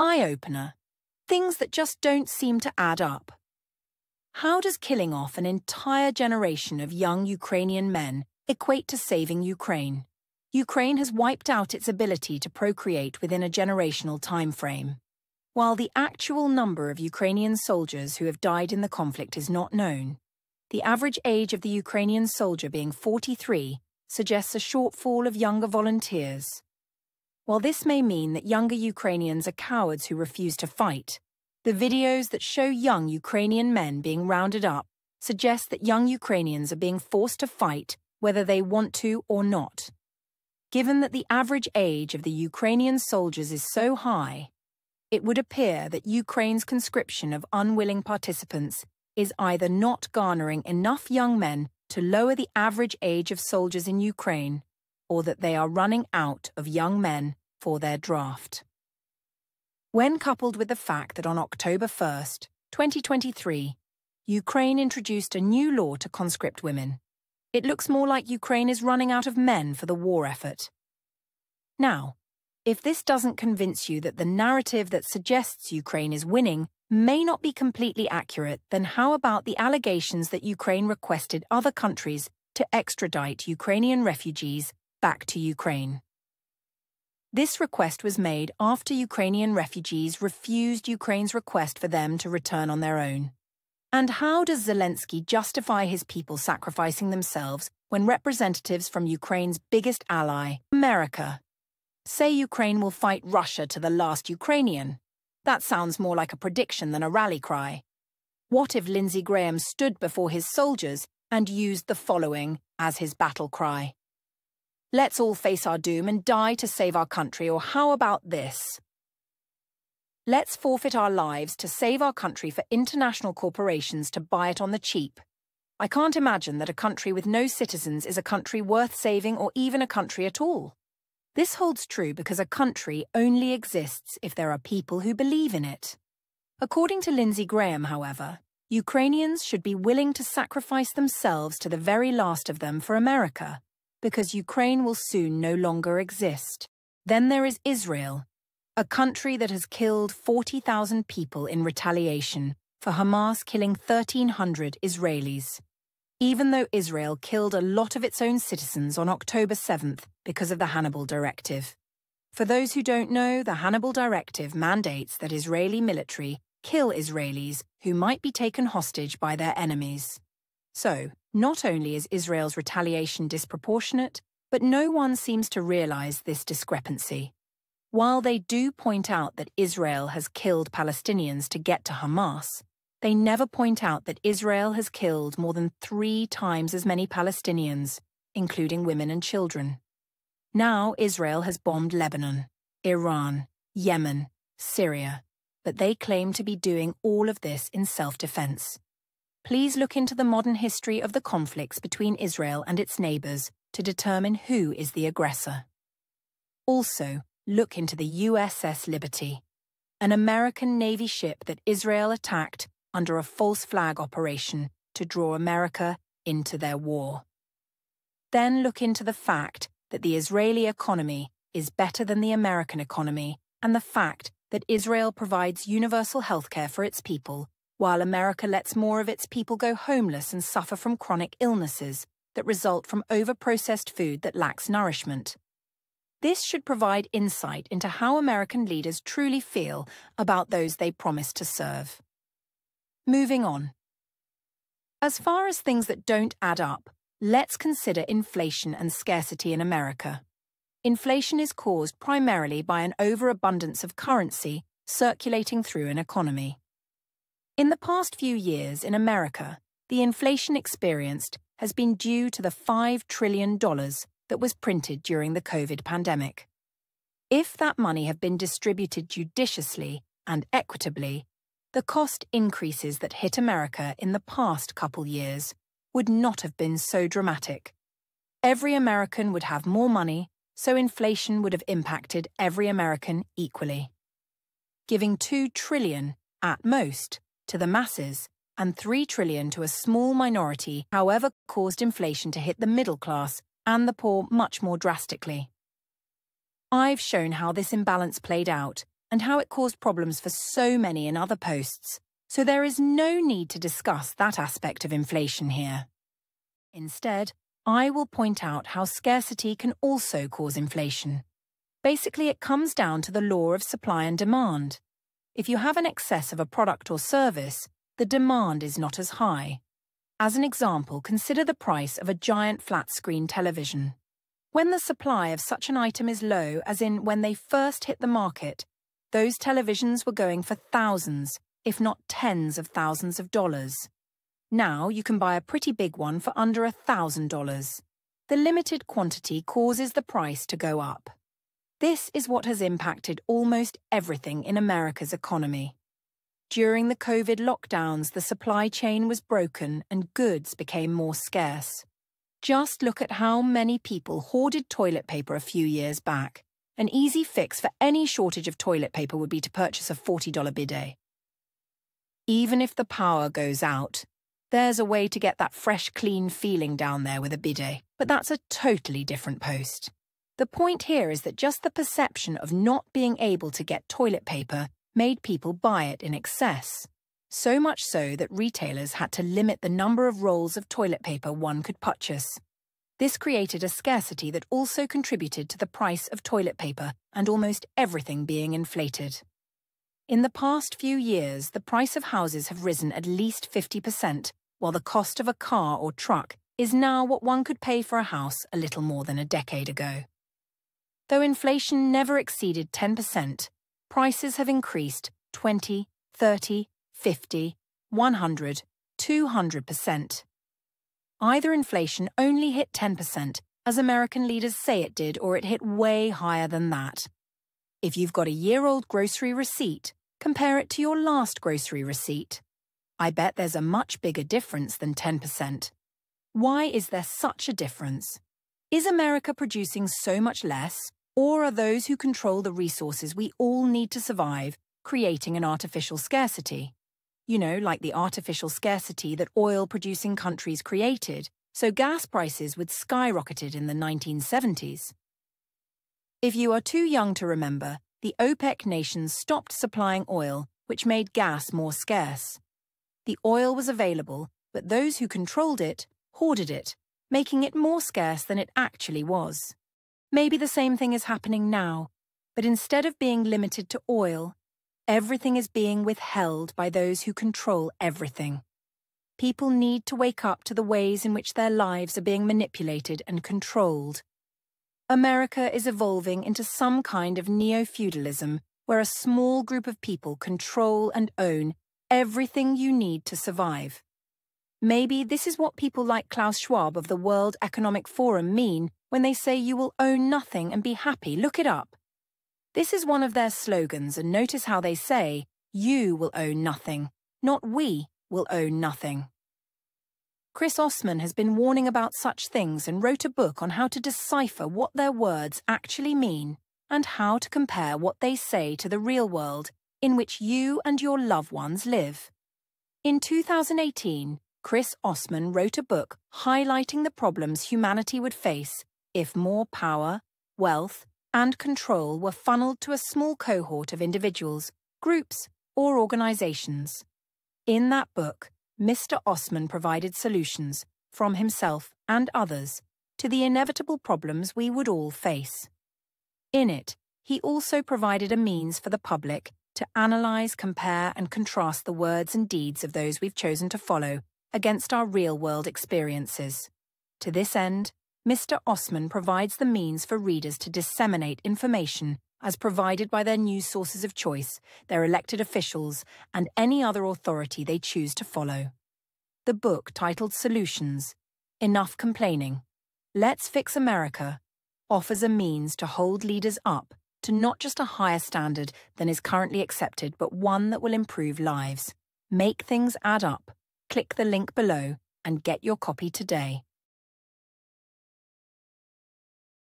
Eye-opener. Things that just don't seem to add up. How does killing off an entire generation of young Ukrainian men equate to saving Ukraine? Ukraine has wiped out its ability to procreate within a generational time frame. While the actual number of Ukrainian soldiers who have died in the conflict is not known, the average age of the Ukrainian soldier being 43 suggests a shortfall of younger volunteers. While this may mean that younger Ukrainians are cowards who refuse to fight, the videos that show young Ukrainian men being rounded up suggest that young Ukrainians are being forced to fight whether they want to or not. Given that the average age of the Ukrainian soldiers is so high, it would appear that Ukraine's conscription of unwilling participants is either not garnering enough young men to lower the average age of soldiers in Ukraine, or that they are running out of young men for their draft. When coupled with the fact that on October 1st, 2023, Ukraine introduced a new law to conscript women, it looks more like Ukraine is running out of men for the war effort. Now, if this doesn't convince you that the narrative that suggests Ukraine is winning may not be completely accurate, then how about the allegations that Ukraine requested other countries to extradite Ukrainian refugees back to Ukraine? This request was made after Ukrainian refugees refused Ukraine's request for them to return on their own. And how does Zelensky justify his people sacrificing themselves when representatives from Ukraine's biggest ally, America, say Ukraine will fight Russia to the last Ukrainian? That sounds more like a prediction than a rally cry. What if Lindsey Graham stood before his soldiers and used the following as his battle cry? Let's all face our doom and die to save our country, or how about this? Let's forfeit our lives to save our country for international corporations to buy it on the cheap. I can't imagine that a country with no citizens is a country worth saving, or even a country at all. This holds true because a country only exists if there are people who believe in it. According to Lindsey Graham, however, Ukrainians should be willing to sacrifice themselves to the very last of them for America, because Ukraine will soon no longer exist. Then there is Israel, a country that has killed 40,000 people in retaliation for Hamas killing 1,300 Israelis. Even though Israel killed a lot of its own citizens on October 7th because of the Hannibal Directive. For those who don't know, the Hannibal Directive mandates that Israeli military kill Israelis who might be taken hostage by their enemies. So, not only is Israel's retaliation disproportionate, but no one seems to realize this discrepancy. While they do point out that Israel has killed Palestinians to get to Hamas, they never point out that Israel has killed more than 3 times as many Palestinians, including women and children. Now Israel has bombed Lebanon, Iran, Yemen, Syria, but they claim to be doing all of this in self-defense. Please look into the modern history of the conflicts between Israel and its neighbors to determine who is the aggressor. Also, look into the USS Liberty, an American Navy ship that Israel attacked under a false flag operation to draw America into their war. Then look into the fact that the Israeli economy is better than the American economy, and the fact that Israel provides universal healthcare for its people, while America lets more of its people go homeless and suffer from chronic illnesses that result from over-processed food that lacks nourishment. This should provide insight into how American leaders truly feel about those they promise to serve. Moving on. As far as things that don't add up, let's consider inflation and scarcity in America. Inflation is caused primarily by an overabundance of currency circulating through an economy. In the past few years in America, the inflation experienced has been due to the $5 trillion that was printed during the COVID pandemic. If that money had been distributed judiciously and equitably, the cost increases that hit America in the past couple years would not have been so dramatic. Every American would have more money, so inflation would have impacted every American equally. Giving $2 trillion, at most, to the masses and $3 trillion to a small minority, however, caused inflation to hit the middle class and the poor much more drastically. I've shown how this imbalance played out, and how it caused problems for so many in other posts, so there is no need to discuss that aspect of inflation here. Instead, I will point out how scarcity can also cause inflation. Basically, it comes down to the law of supply and demand. If you have an excess of a product or service, the demand is not as high. As an example, consider the price of a giant flat-screen television. When the supply of such an item is low, as in when they first hit the market, those televisions were going for thousands, if not tens of thousands of dollars. Now you can buy a pretty big one for under $1,000. The limited quantity causes the price to go up. This is what has impacted almost everything in America's economy. During the COVID lockdowns, the supply chain was broken and goods became more scarce. Just look at how many people hoarded toilet paper a few years back. An easy fix for any shortage of toilet paper would be to purchase a $40 bidet. Even if the power goes out, there's a way to get that fresh, clean feeling down there with a bidet, but that's a totally different post. The point here is that just the perception of not being able to get toilet paper made people buy it in excess. So much so that retailers had to limit the number of rolls of toilet paper one could purchase. This created a scarcity that also contributed to the price of toilet paper and almost everything being inflated. In the past few years, the price of houses have risen at least 50%, while the cost of a car or truck is now what one could pay for a house a little more than a decade ago. Though inflation never exceeded 10%, prices have increased 20, 30, 50, 100, 200%. Either inflation only hit 10%, as American leaders say it did, or it hit way higher than that. If you've got a year-old grocery receipt, compare it to your last grocery receipt. I bet there's a much bigger difference than 10%. Why is there such a difference? Is America producing so much less, or are those who control the resources we all need to survive creating an artificial scarcity? You know, like the artificial scarcity that oil-producing countries created, so gas prices would skyrocketed in the 1970s. If you are too young to remember, the OPEC nations stopped supplying oil, which made gas more scarce. The oil was available, but those who controlled it hoarded it, making it more scarce than it actually was. Maybe the same thing is happening now, but instead of being limited to oil, everything is being withheld by those who control everything. People need to wake up to the ways in which their lives are being manipulated and controlled. America is evolving into some kind of neo-feudalism where a small group of people control and own everything you need to survive. Maybe this is what people like Klaus Schwab of the World Economic Forum mean when they say you will own nothing and be happy. Look it up. This is one of their slogans, and notice how they say, you will own nothing, not we will own nothing. Chris Osman has been warning about such things and wrote a book on how to decipher what their words actually mean and how to compare what they say to the real world in which you and your loved ones live. In 2018, Chris Osman wrote a book highlighting the problems humanity would face if more power, wealth, and control were funneled to a small cohort of individuals, groups, or organizations. In that book, Mr. Osman provided solutions, from himself and others, to the inevitable problems we would all face. In it, he also provided a means for the public to analyze, compare, and contrast the words and deeds of those we've chosen to follow against our real-world experiences. To this end, Mr. Osman provides the means for readers to disseminate information as provided by their news sources of choice, their elected officials, and any other authority they choose to follow. The book, titled Solutions, Enough Complaining, Let's Fix America, offers a means to hold leaders up to not just a higher standard than is currently accepted, but one that will improve lives. Make things add up. Click the link below and get your copy today.